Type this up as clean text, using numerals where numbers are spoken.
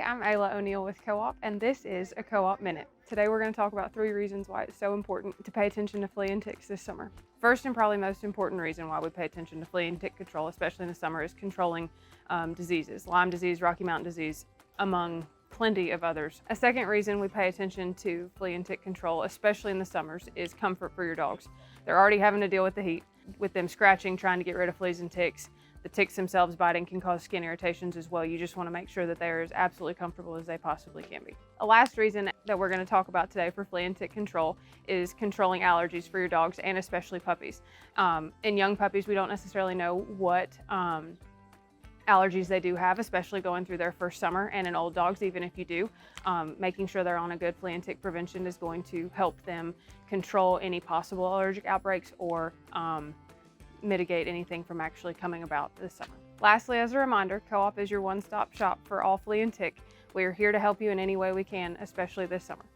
Hi, I'm Ayla O'Neill with Co-op, and this is a Co-op Minute. Today we're going to talk about 3 reasons why it's so important to pay attention to flea and ticks this summer. First and probably most important reason why we pay attention to flea and tick control, especially in the summer, is controlling diseases. Lyme disease, Rocky Mountain disease, among plenty of others. A second reason we pay attention to flea and tick control, especially in the summers, is comfort for your dogs. They're already having to deal with the heat, with them scratching, trying to get rid of fleas and ticks. The ticks themselves biting can cause skin irritations as well. You just want to make sure that they're as absolutely comfortable as they possibly can be. A last reason that we're going to talk about today for flea and tick control is controlling allergies for your dogs, and especially puppies. In young puppies, we don't necessarily know what allergies they do have, especially going through their first summer, and in old dogs, even if you do, making sure they're on a good flea and tick prevention is going to help them control any possible allergic outbreaks or mitigate anything from actually coming about this summer. Lastly, as a reminder, Co-op is your one-stop shop for all flea and tick. We are here to help you in any way we can, especially this summer.